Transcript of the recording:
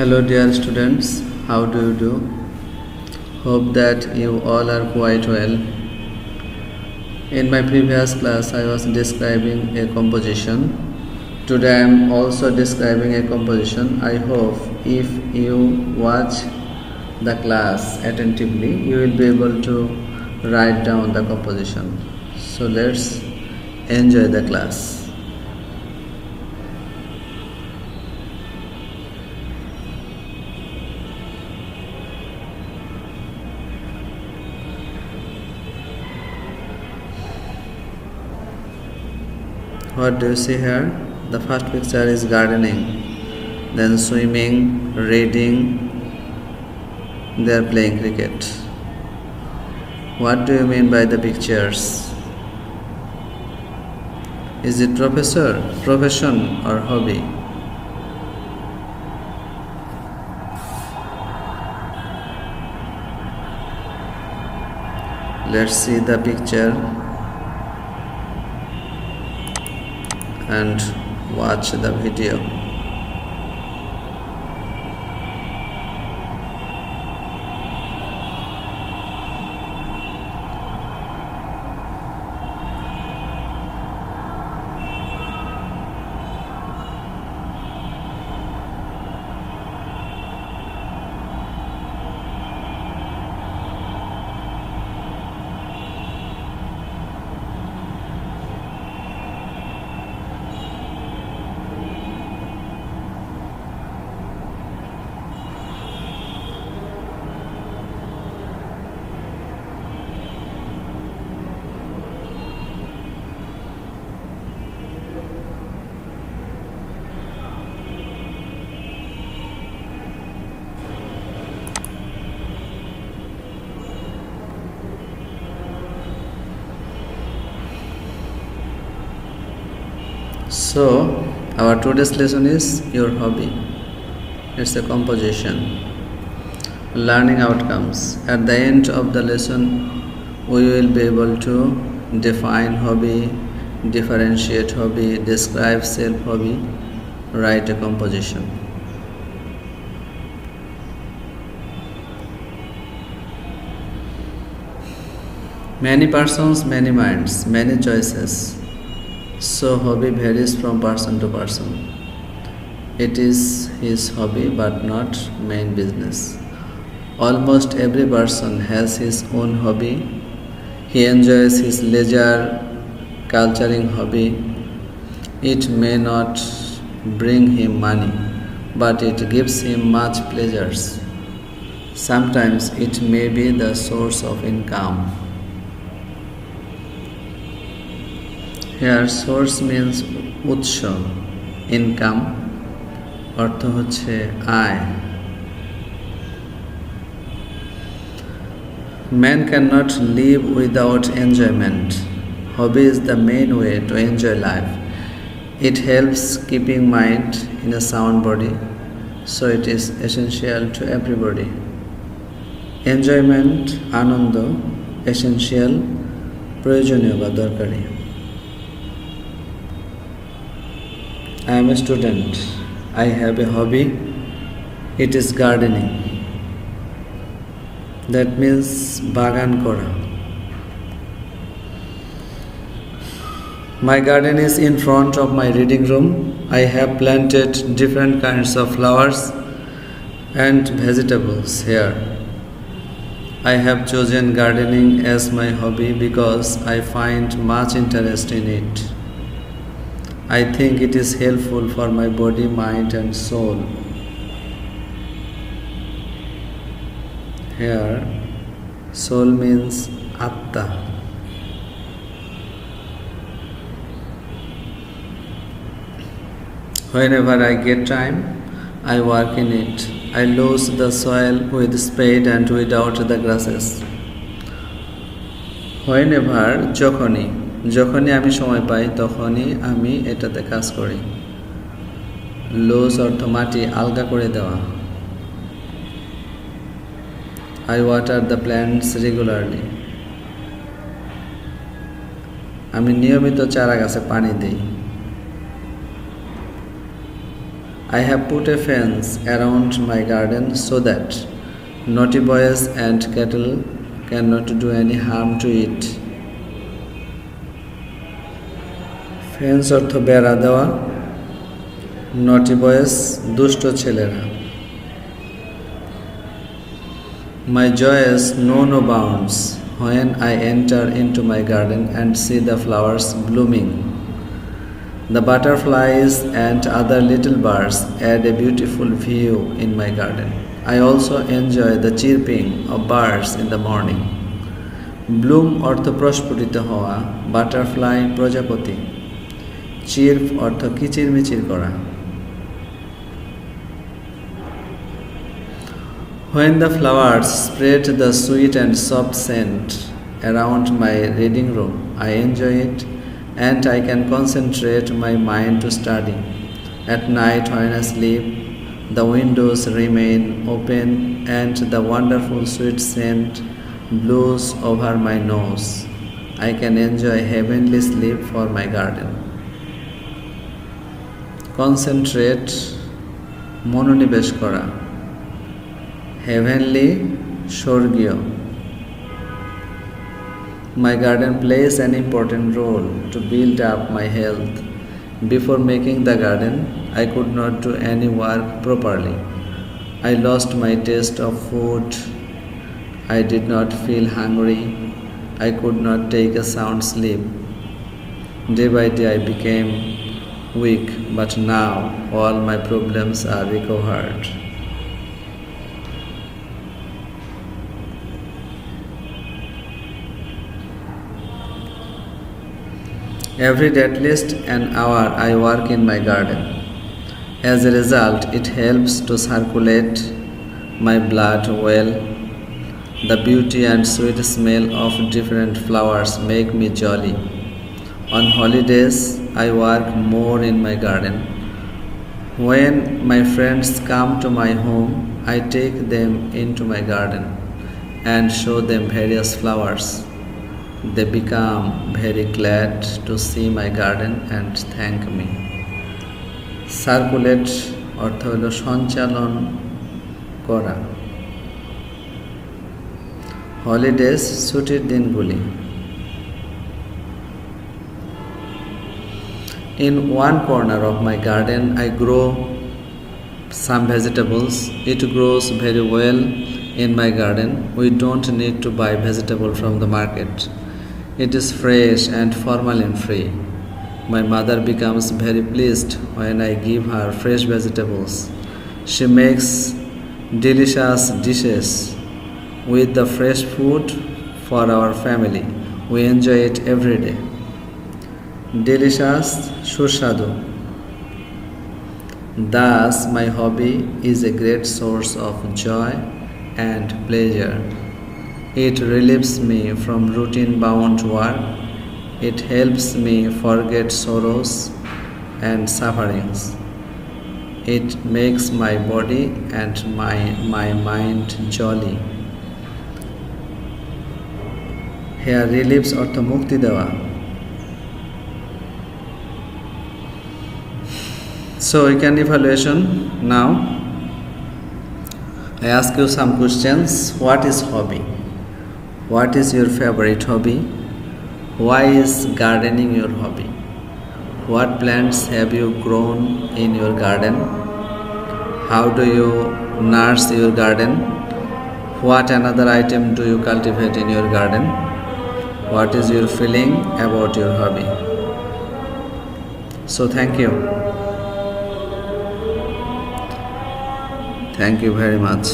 Hello, dear students. How do you do? Hope that you all are quite well. In my previous class, I was describing a composition. Today, I am also describing a composition. I hope if you watch the class attentively, you will be able to write down the composition. So, let's enjoy the class. What do you see here? The first picture is gardening, then swimming, reading, they are playing cricket. What do you mean by the pictures? Is it profession or hobby? Let's see the picture and watch the video. So, our today's lesson is your hobby. It's a composition. Learning outcomes. At the end of the lesson, we will be able to define hobby, differentiate hobby, describe self-hobby, write a composition. Many persons, many minds, many choices. So hobby varies from person to person. It is his hobby but not main business. Almost every person has his own hobby. He enjoys his leisure culturing hobby. It may not bring him money, but it gives him much pleasures. Sometimes it may be the source of income. Here source means উৎস, income অর্থ হচ্ছে আয়। Man cannot live without enjoyment. Hobby is the main way to enjoy life. It helps keeping mind in a sound body, so it is essential to everybody. Enjoyment, Ananda, essential, প্রয়োজনীয় বা দরকারি। I am a student. I have a hobby. It is gardening. That means bagan kora. My garden is in front of my reading room. I have planted different kinds of flowers and vegetables here. I have chosen gardening as my hobby because I find much interest in it. I think it is helpful for my body, mind and soul. Here, soul means atta. Whenever I get time, I work in it. I loose the soil with spade and without the grasses. Whenever, যখনই আমি সময় পাই তখনই আমি এটাতে কাজ করি। Loose অর্থ মাটি আলগা করে দেওয়া। I water the plants regularly. আমি নিয়মিত চারা গাছে পানি দিই। I have put a fence around my garden so that naughty boys and cattle cannot do any harm to it. Fence অর্থ বেড়া দেওয়া, নটি বয়েস দুষ্ট ছেলেরা। My joys know no bounds when I enter into my garden and see the flowers blooming. The butterflies and other little birds add a beautiful view in my garden. I also enjoy the chirping of birds in the morning. Bloom অর্থ প্রস্ফুটিত হওয়া, butterfly প্রজাপতি, চির্প অর্থ কিচিরমিচির করা। When the flowers spread the sweet and soft scent around my reading room, I enjoy it and I can concentrate my mind to study. At night when I sleep, the windows remain open and the wonderful sweet scent blows over my nose. I can enjoy heavenly sleep for my garden. Concentrate মনোনিবেশ করা, heavenly স্বর্গীয়। My garden plays an important role to build up my health. Before making the garden, I could not do any work properly. I lost my taste of food. I did not feel hungry. I could not take a sound sleep. Day by day I became weak, but now all my problems are recovered. Every day at least an hour I work in my garden. As a result, it helps to circulate my blood well. The beauty and sweet smell of different flowers make me jolly. On holidays, I work more in my garden. When my friends come to my home, I take them into my garden and show them various flowers. They become very glad to see my garden and thank me. Circulate অর্থ হলো সঞ্চালন করা। Holidays ছুটির দিনগুলি। In one corner of my garden I grow some vegetables. It grows very well in my garden. We don't need to buy vegetable from the market. It is fresh and formalin free. My mother becomes very pleased when I give her fresh vegetables. She makes delicious dishes with the fresh food for our family. We enjoy it every day. Delicious, সুস্বাদু। Thus, my hobby is a great source of joy and pleasure. It relieves me from routine-bound work. It helps me forget sorrows and sufferings. It makes my body and my mind jolly. Here relieves অর্থ মুক্তি দেওয়া। So you can evaluation now. I ask you some questions. What is hobby? What is your favorite hobby? Why is gardening your hobby? What plants have you grown in your garden? How do you nurse your garden? What another item do you cultivate in your garden? What is your feeling about your hobby? So thank you. Thank you very much.